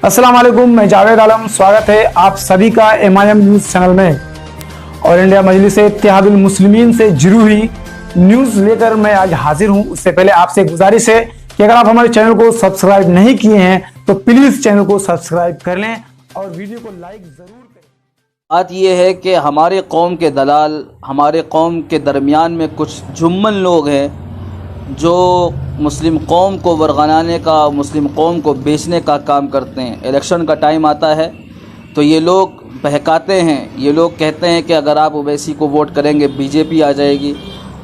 अस्सलाम वालेकुम, मैं जावेद आलम। स्वागत है आप सभी का MIM न्यूज़ चैनल में। और इंडिया मजलिस इत्तेहादुल मुस्लिमीन से जुड़ी हुई न्यूज़ लेकर मैं आज हाजिर हूं। उससे पहले आपसे गुजारिश है कि अगर आप हमारे चैनल को सब्सक्राइब नहीं किए हैं तो प्लीज़ चैनल को सब्सक्राइब कर लें और वीडियो को लाइक ज़रूर करें। बात यह है कि हमारे कौम के दलाल, हमारे कौम के दरमियान में कुछ जुम्मन लोग हैं जो मुस्लिम कौम को वरगलाने का, मुस्लिम कौम को बेचने का काम करते हैं। इलेक्शन का टाइम आता है तो ये लोग बहकाते हैं। ये लोग कहते हैं कि अगर आप ओवैसी को वोट करेंगे बीजेपी आ जाएगी,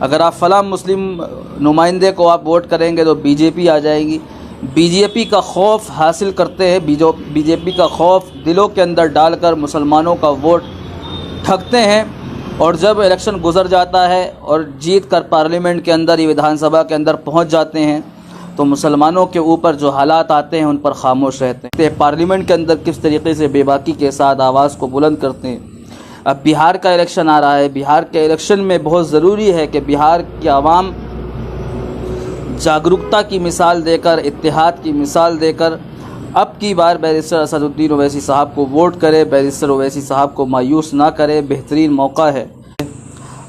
अगर आप फलां मुस्लिम नुमाइंदे को आप वोट करेंगे तो बीजेपी आ जाएगी। बीजेपी का खौफ हासिल करते हैं, बीजेपी का खौफ दिलों के अंदर डालकर मुसलमानों का वोट ठगते हैं। और जब इलेक्शन गुजर जाता है और जीत कर पार्लियामेंट के अंदर या विधानसभा के अंदर पहुंच जाते हैं तो मुसलमानों के ऊपर जो हालात आते हैं उन पर खामोश रहते हैं। पार्लियामेंट के अंदर किस तरीके से बेबाकी के साथ आवाज़ को बुलंद करते हैं। अब बिहार का इलेक्शन आ रहा है। बिहार के इलेक्शन में बहुत ज़रूरी है कि बिहार की आवाम जागरूकता की मिसाल देकर, इत्तेहाद की मिसाल देकर अब की बार बैरिस्टर असदुद्दीन ओवैसी साहब को वोट करे, बैरिस्टर ओवैसी साहब को मायूस ना करे। बेहतरीन मौका है।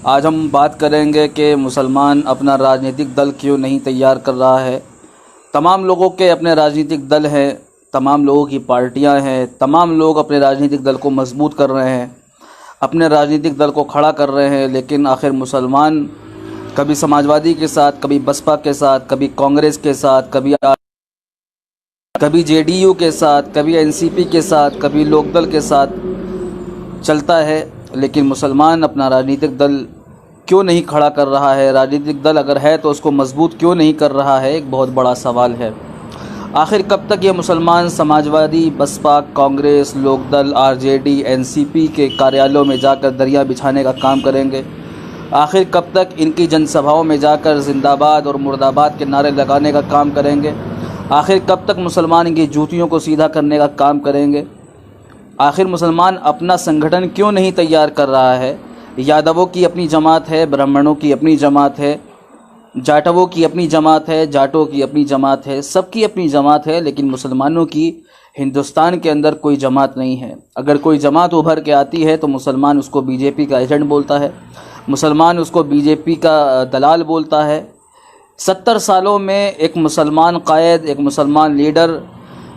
आज हम बात करेंगे कि मुसलमान अपना राजनीतिक दल क्यों नहीं तैयार कर रहा है। तमाम लोगों के अपने राजनीतिक दल हैं, तमाम लोगों की पार्टियां हैं, तमाम लोग अपने राजनीतिक दल को मजबूत कर रहे हैं, अपने राजनीतिक दल को खड़ा कर रहे हैं। लेकिन आखिर मुसलमान कभी समाजवादी के साथ, कभी बसपा के साथ, कभी कांग्रेस के साथ, कभी JDU के साथ, कभी NCP के साथ, कभी लोकदल के साथ चलता है। लेकिन मुसलमान अपना राजनीतिक दल क्यों नहीं खड़ा कर रहा है? राजनीतिक दल अगर है तो उसको मजबूत क्यों नहीं कर रहा है? एक बहुत बड़ा सवाल है। आखिर कब तक ये मुसलमान समाजवादी, बसपा, कांग्रेस, लोकदल, RJD, NCP के कार्यालयों में जाकर दरिया बिछाने का काम करेंगे? आखिर कब तक इनकी जनसभाओं में जाकर जिंदाबाद और मुर्दाबाद के नारे लगाने का काम करेंगे? आखिर कब तक मुसलमान इनकी जूतियों को सीधा करने का काम करेंगे? आखिर मुसलमान अपना संगठन क्यों नहीं तैयार कर रहा है? यादवों की अपनी जमात है, ब्राह्मणों की अपनी जमात है, जाटवों की अपनी जमात है, जाटों की अपनी जमात है, सबकी अपनी जमात है। लेकिन मुसलमानों की हिंदुस्तान के अंदर कोई जमात नहीं है। अगर कोई जमात उभर के आती है तो मुसलमान उसको बीजेपी का एजेंट बोलता है, मुसलमान उसको बीजेपी का दलाल बोलता है। 70 सालों में एक मुसलमान कायद, एक मुसलमान लीडर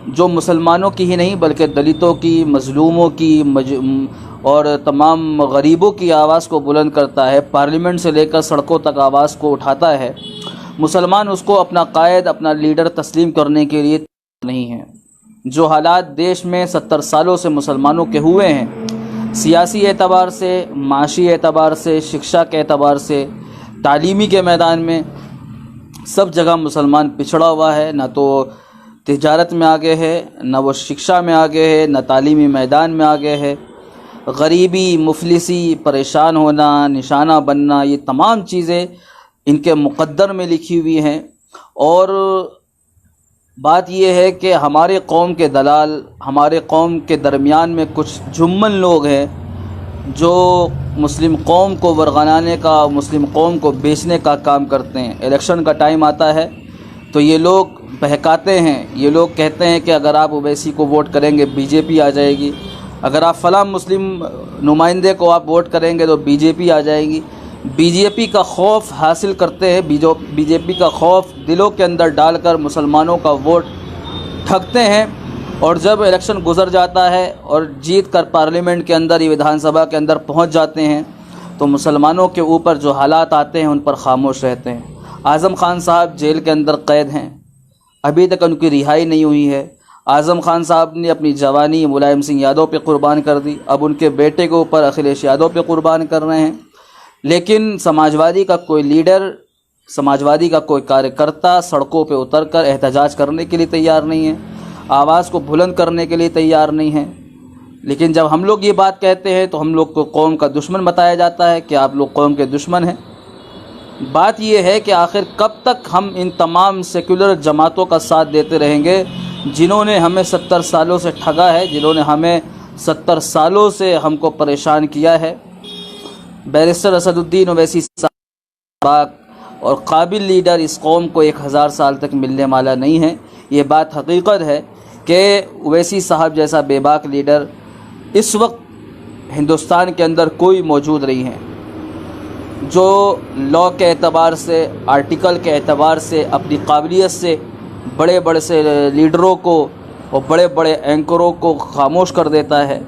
जो मुसलमानों की ही नहीं बल्कि दलितों की, मजलूमों की और तमाम गरीबों की आवाज़ को बुलंद करता है, पार्लियामेंट से लेकर सड़कों तक आवाज़ को उठाता है, मुसलमान उसको अपना कायद, अपना लीडर तस्लीम करने के लिए नहीं है। जो हालात देश में 70 सालों से मुसलमानों के हुए हैं, सियासी एतबार से, माशी एतबार से, शिक्षा के एतबार से, तालीमी के मैदान में सब जगह मुसलमान पिछड़ा हुआ है। ना तो तिजारत में आगे है, ना वो शिक्षा में आगे है, ना तालीमी मैदान में आगे है। गरीबी, मुफलिसी, परेशान होना, निशाना बनना, ये तमाम चीज़ें इनके मुक़द्दर में लिखी हुई हैं। और बात यह है कि हमारे कौम के दलाल, हमारे कौम के दरमियान में कुछ जुम्मन लोग हैं जो मुस्लिम कौम को वरगलाने का, मुस्लिम कौम को बेचने का काम करते हैं। इलेक्शन का टाइम आता है तो ये लोग बहकाते हैं। ये लोग कहते हैं कि अगर आप ओवैसी को वोट करेंगे बीजेपी आ जाएगी, अगर आप फलां मुस्लिम नुमाइंदे को आप वोट करेंगे तो बीजेपी आ जाएगी। बीजेपी का खौफ हासिल करते हैं, बीजेपी का खौफ दिलों के अंदर डालकर मुसलमानों का वोट ठगते हैं। और जब इलेक्शन गुजर जाता है और जीत कर पार्लियामेंट के अंदर या विधानसभा के अंदर पहुंच जाते हैं तो मुसलमानों के ऊपर जो हालात आते हैं उन पर खामोश रहते हैं। आज़म खान साहब जेल के अंदर कैद हैं, अभी तक उनकी रिहाई नहीं हुई है। आज़म खान साहब ने अपनी जवानी मुलायम सिंह यादव पे कुर्बान कर दी, अब उनके बेटे के ऊपर अखिलेश यादव पे कुर्बान कर रहे हैं। लेकिन समाजवादी का कोई लीडर, समाजवादी का कोई कार्यकर्ता सड़कों पे उतरकर एहतजाज करने के लिए तैयार नहीं है, आवाज़ को बुलंद करने के लिए तैयार नहीं है। लेकिन जब हम लोग ये बात कहते हैं तो हम लोग को कौम का दुश्मन बताया जाता है कि आप लोग कौम के दुश्मन हैं। बात ये है कि आखिर कब तक हम इन तमाम सेक्युलर जमातों का साथ देते रहेंगे जिन्होंने हमें 70 सालों से ठगा है, जिन्होंने हमें 70 सालों से हमको परेशान किया है। बैरिस्टर असदुद्दीन ओवैसी साहब और काबिल लीडर इस कौम को 1000 साल तक मिलने वाला नहीं है। ये बात हकीकत है कि ओवैसी साहब जैसा बेबाक लीडर इस वक्त हिंदुस्तान के अंदर कोई मौजूद नहीं है, जो लॉ के एतबार से, आर्टिकल के एतबार से, अपनी काबिलियत से बड़े बड़े से लीडरों को और बड़े बड़े एंकरों को खामोश कर देता है।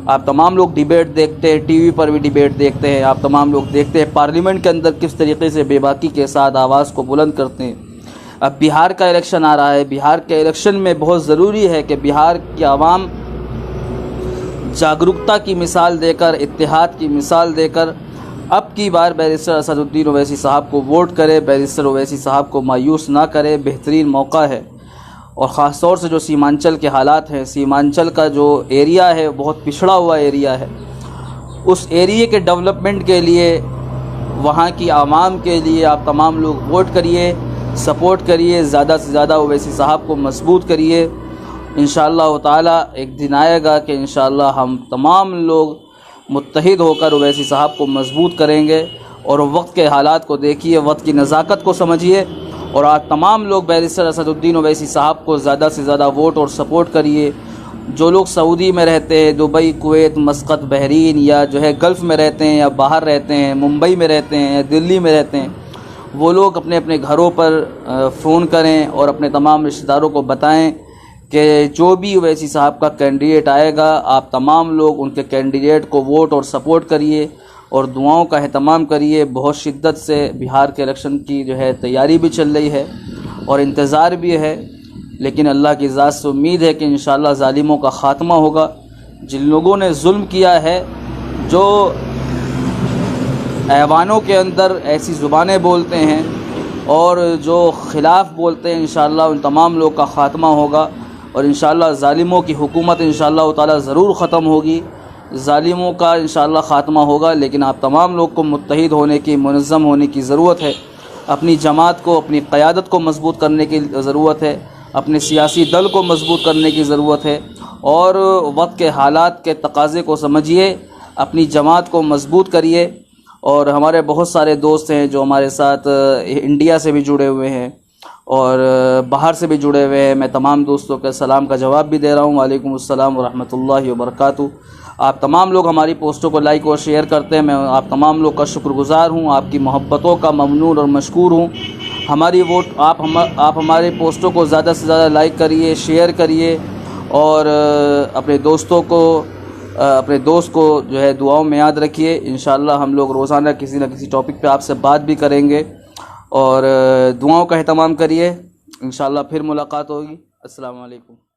आप तमाम लोग डिबेट देखते हैं, टीवी पर भी डिबेट देखते हैं, आप तमाम लोग देखते हैं पार्लियामेंट के अंदर किस तरीके से बेबाकी के साथ आवाज़ को बुलंद करते हैं। अब बिहार का इलेक्शन आ रहा है, बिहार के इलेक्शन में बहुत ज़रूरी है कि बिहार की आवाम जागरूकता की मिसाल देकर, इत्तेहाद की मिसाल देकर अब की बार बैरिस्टर असदुद्दीन ओवैसी साहब को वोट करे, बैरिस्टर ओवैसी साहब को मायूस ना करे। बेहतरीन मौका है। और ख़ास तौर से जो सीमांचल के हालात हैं, सीमांचल का जो एरिया है बहुत पिछड़ा हुआ एरिया है, उस एरिया के डेवलपमेंट के लिए, वहाँ की आवाम के लिए आप तमाम लोग वोट करिए, सपोर्ट करिए, ज़्यादा से ज़्यादा ओवैसी साहब को मजबूत करिए। इंशाअल्लाह ताला एक दिन आएगा कि इंशाअल्लाह हम तमाम लोग मुत्तहिद होकर ओवैसी साहब को मजबूत करेंगे। और वक्त के हालात को देखिए, वक्त की नज़ाकत को समझिए और आज तमाम लोग बैरिस्टर असदुद्दीन ओवैसी साहब को ज़्यादा से ज़्यादा वोट और सपोर्ट करिए। जो लोग सऊदी में रहते हैं, दुबई, कुवैत, मस्कत, बहरीन या जो है गल्फ़ में रहते हैं या बाहर रहते हैं, मुंबई में रहते हैं या दिल्ली में रहते हैं, वो लोग अपने अपने घरों पर फ़ोन करें और अपने तमाम रिश्तेदारों को बताएं कि जो भी ओवैसी साहब का कैंडिडेट आएगा, आप तमाम लोग उनके कैंडिडेट को वोट और सपोर्ट करिए और दुआओं का एहतमाम करिए। बहुत शिद्दत से बिहार के इलेक्शन की जो है तैयारी भी चल रही है और इंतज़ार भी है, लेकिन अल्लाह की ज़ात से उम्मीद है कि इंशाअल्लाह ज़ालिमों का ख़ात्मा होगा। जिन लोगों ने जुल्म किया है, जो ऐवानों के अंदर ऐसी ज़ुबानें बोलते हैं और जो ख़िलाफ़ बोलते हैं, इंशाअल्लाह उन तमाम लोग का ख़ात्मा होगा और इंशाअल्लाह ज़ालिमों की हुकूमत इंशाअल्लाह ताला ज़रूर ख़त्म होगी, ज़ालिमों का इंशाअल्लाह ख़ात्मा होगा। लेकिन आप तमाम लोग को मुत्तहिद होने की, मुनज़्ज़म होने की ज़रूरत है। अपनी जमात को, अपनी क़यादत को मज़बूत करने की ज़रूरत है, अपने सियासी दल को मज़बूत करने की ज़रूरत है और वक्त के हालात के तकाज़े को समझिए, अपनी जमात को मज़बूत करिए। और हमारे बहुत सारे दोस्त हैं जो हमारे साथ इंडिया से भी जुड़े हुए हैं और बाहर से भी जुड़े हुए हैं। मैं तमाम दोस्तों के सलाम का जवाब भी दे रहा हूँ। वालेकुम अस्सलाम व रहमतुल्लाहि व बरकातुहू। आप तमाम लोग हमारी पोस्टों को लाइक और शेयर करते हैं, मैं आप तमाम लोग का शुक्रगुज़ार हूँ, आपकी मोहब्बतों का ममनून और मशकूर हूँ। हमारी वोट आप हमारे पोस्टों को ज़्यादा से ज़्यादा लाइक करिए, शेयर करिए और अपने दोस्त को जो है दुआओं में याद रखिए। इंशाअल्लाह हम लोग रोज़ाना किसी न किसी टॉपिक पे आपसे बात भी करेंगे और दुआओं का एहतमाम करिए। इंशाअल्लाह फिर मुलाकात होगी। अस्सलाम वालेकुम।